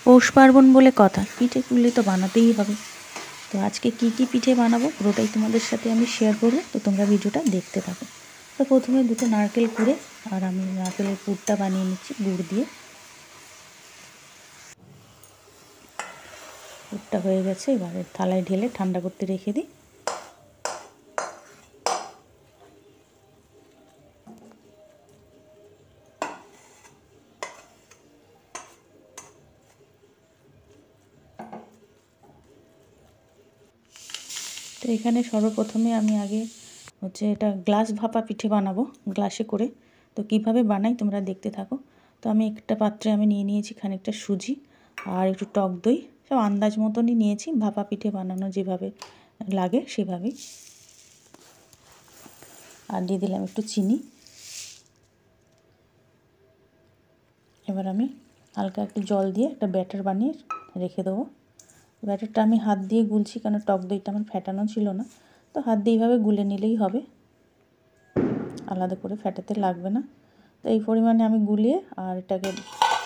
পৌষ পার্বণ বলে কথা, পিঠেগুলি তো বানাতেই হবে। তো আজকে কী কী পিঠে বানাবো পুরোটাই তোমাদের সাথে আমি শেয়ার করবো, তো তোমরা ভিডিওটা দেখতে থাকো। তো প্রথমে দুটো নারকেল কুড়ে আর আমি নারকেলের পুরটা বানিয়ে নিচ্ছি গুড় দিয়ে। পুরটা হয়ে গেছে, এবারে থালায় ঢেলে ঠান্ডা করতে রেখে দিই। তো এখানে সর্বপ্রথমে আমি আগে এটা গ্লাস ভাপা পিঠে বানাবো গ্লাসে করে। তো কিভাবে বানাই তোমরা দেখতে থাকো। তো আমি একটা পাত্রে আমি নিয়ে নিয়েছি খানিকটা সুজি আর একটু টক দই, সব আন্দাজ মতনই নিয়েছি, ভাপা পিঠে বানানো যেভাবে লাগে সেভাবেই। আর দিয়ে দিলাম একটু চিনি। এবার আমি হালকা একটু জল দিয়ে একটা ব্যাটার বানিয়ে রেখে দেবো। ব্যাটারটা আমি হাত দিয়ে গুলছি, কারণ টক দইটা আমার ফেটানো ছিল না। তো হাত দিয়ে এইভাবে গুলে নিলেই হবে, আলাদা করে ফেটাতে লাগবে না। তো এই পরিমাণে আমি গুলিয়ে আর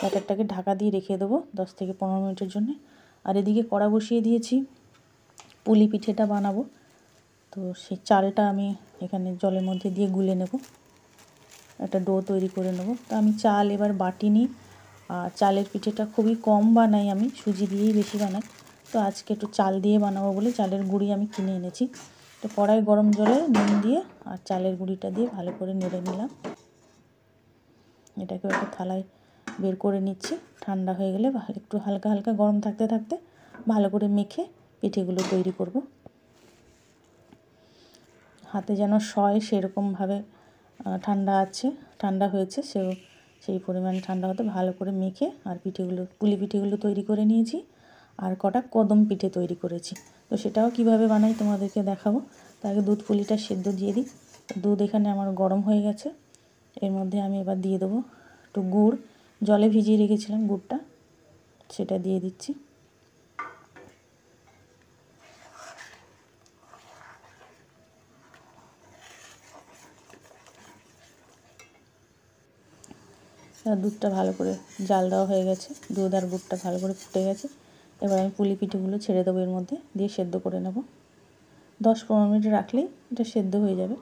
ব্যাটারটাকে ঢাকা দিয়ে রেখে দেবো 10 থেকে 15 মিনিটের জন্য। আর এদিকে কড়া বসিয়ে দিয়েছি, পুলি পিঠেটা বানাবো। তো সেই চালটা আমি এখানে জলের মধ্যে দিয়ে গুলে নেব, একটা ডো তৈরি করে নেব। তো আমি চাল এবার বাটিনি, আর চালের পিঠেটা খুবই কম বানাই, আমি সুজি দিয়েই বেশি বানাই। তো আজকে একটু চাল দিয়ে বানাবো বলে চালের গুঁড়ি আমি কিনে এনেছি। তো কড়াই গরম জলে নুন দিয়ে আর চালের গুঁড়িটা দিয়ে ভালো করে নেড়ে নিলাম। এটাকে একটা থালায় বের করে নিচ্ছি। ঠান্ডা হয়ে গেলে একটু হালকা হালকা গরম থাকতে থাকতে ভালো করে মেখে পিঠেগুলো তৈরি করব। হাতে যেন সয় সেরকমভাবে ঠান্ডা হয়েছে, সেই পরিমাণে ঠান্ডা হতে ভালো করে মেখে আর পুলি পিঠেগুলো তৈরি করে নিয়েছি। আর কটা কদম পিঠে তৈরি করেছি। তো সেটাও কিভাবে বানাই তোমাদেরকে দেখাবো। তার আগে দুধ পুলিটা সেদ্ধ দিয়ে দিই। দুধ এখানে আমার গরম হয়ে গেছে, এর মধ্যে আমি এবার দিয়ে দেবো একটু গুড়, জলে ভিজিয়ে রেখেছিলাম গুড়টা, সেটা দিয়ে দিচ্ছি। দুধটা ভালো করে জাল দেওয়া হয়ে গেছে, দুধ আর গুড়টা ভালো করে ফুটে গেছে। এবার আমি পুলি পিঠেগুলো ছেড়ে দেবো এর মধ্যে, দিয়ে সেদ্ধ করে নেব। 10-15 মিনিট রাখলেই এটা সেদ্ধ হয়ে যাবে।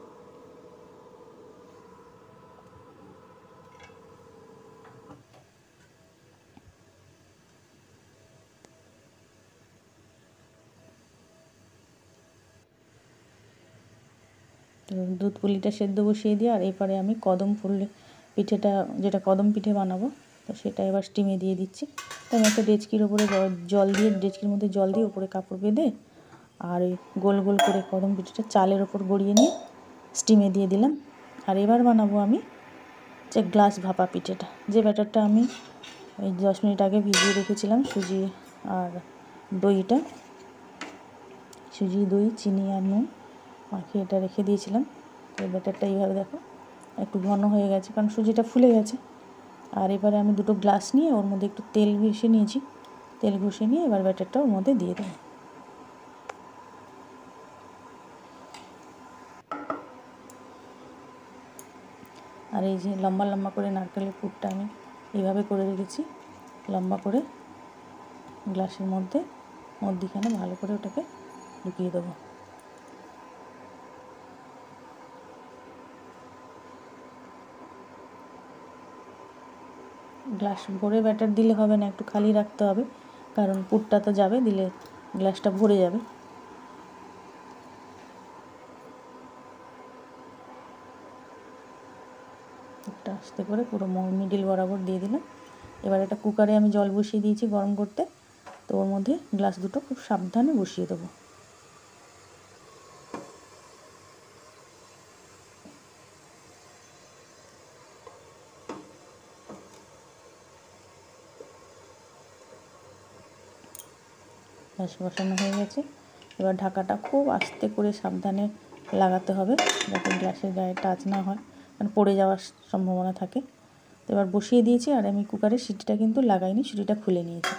দুধ পুলিটা সেদ্ধ বসিয়ে দিয়ে আর এরপরে আমি পিঠেটা, যেটা কদম পিঠে বানাবো, তো সেটা এবার স্টিমে দিয়ে দিচ্ছি। তো আমি একটা ডেচকির ওপরে ডেচকির মধ্যে জল দিয়ে উপরে কাপড় বেঁধে আর ওই গোল গোল করে কদম পিঠেটা চালের ওপর গড়িয়ে নিয়ে স্টিমে দিয়ে দিলাম। আর এবার বানাবো আমি গ্লাস ভাপা পিঠেটা, যে ব্যাটারটা আমি ওই 10 মিনিট আগে ভিজিয়ে রেখেছিলাম, সুজি আর দইটা, সুজি দই চিনি আর নুন মাখিয়ে এটা রেখে দিয়েছিলাম। তো ব্যাটারটা এইভাবে দেখো একটু ঘন হয়ে গেছে, কারণ সুজিটা ফুলে গেছে। আর এবারে আমি দুটো গ্লাস নিয়ে ওর মধ্যে একটু তেল ঘষে নিয়েছি, তেল ঘষে নিয়ে এবার ব্যাটারটা ওর মধ্যে দিয়ে দেবো। আর এই যে লম্বা লম্বা করে নারকেলের পুরটা আমি এইভাবে করে রেখেছি, লম্বা করে গ্লাসের মধ্যেখানে ভালো করে ওটাকে ঢুকিয়ে দেবো। গ্লাস ভরে ব্যাটার দিলে হবে না, একটু খালি রাখতে হবে, কারণ পুরটা তো যাবে, দিলে গ্লাসটা ভরে যাবে। একটা আস্তে করে পুরো মিডিল বরাবর দিয়ে দিলাম। এবার একটা কুকারে আমি জল বসিয়ে দিয়েছি গরম করতে, তো ওর মধ্যে গ্লাস দুটো খুব সাবধানে বসিয়ে দেবো। গ্যাস বসানো হয়ে গেছে। এবার ঢাকাটা খুব আস্তে করে সাবধানে লাগাতে হবে, যাতে গ্লাসের গায়ে টাচ না হয়, কারণ পড়ে যাওয়ার সম্ভাবনা থাকে। তো এবার বসিয়ে দিয়েছি, আর আমি কুকারের সিটিটা কিন্তু লাগাইনি, সিটিটা খুলে নিয়েছি।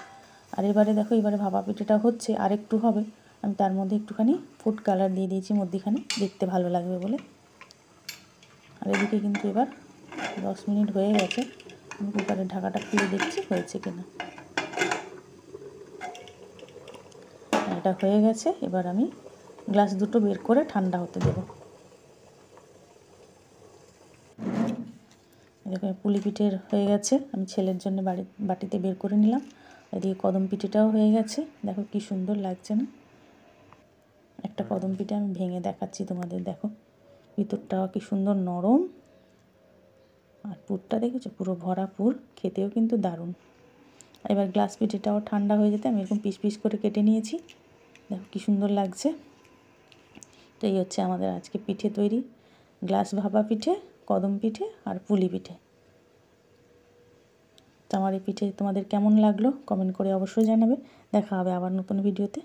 আর এবারে দেখো, এবারে ভাপা পিঠেটা হচ্ছে, আর একটু হবে। আমি তার মধ্যে একটুখানি ফুড কালার দিয়ে দিয়েছি মধ্যিখানে, দেখতে ভালো লাগবে বলে। আর এদিকে কিন্তু এবার 10 মিনিট হয়ে গেছে, আমি কুকারের ঢাকাটা খুলে দেখছি হয়েছে কিনা। জলটা হয়ে গেছে, এবার আমি গ্লাস দুটো বের করে ঠান্ডা হতে দেব। দেখো পুলি পিঠের হয়ে গেছে, আমি ছেলের জন্য বাটিতে বের করে নিলাম। এদিকে কদম পিঠেটাও হয়ে গেছে, দেখো কি সুন্দর লাগছে না। একটা কদম পিঠে আমি ভেঙে দেখাচ্ছি তোমাদের, দেখো ভিতরটাও কি সুন্দর নরম, আর পুরটা দেখেছো পুরো ভরা পুর, খেতেও কিন্তু দারুণ। এবার গ্লাস পিঠেটাও ঠান্ডা হয়ে যেতে আমি এরকম পিস পিস করে কেটে নিয়েছি, দেখো কি সুন্দর লাগছে। তো এই হচ্ছে আমাদের আজকে পিঠে তৈরি, গ্লাস ভাপা পিঠে, কদম পিঠে আর পুলি পিঠে। তো আমার এই পিঠে তোমাদের কেমন লাগলো কমেন্ট করে অবশ্যই জানাবে। দেখা হবে আবার নতুন ভিডিওতে।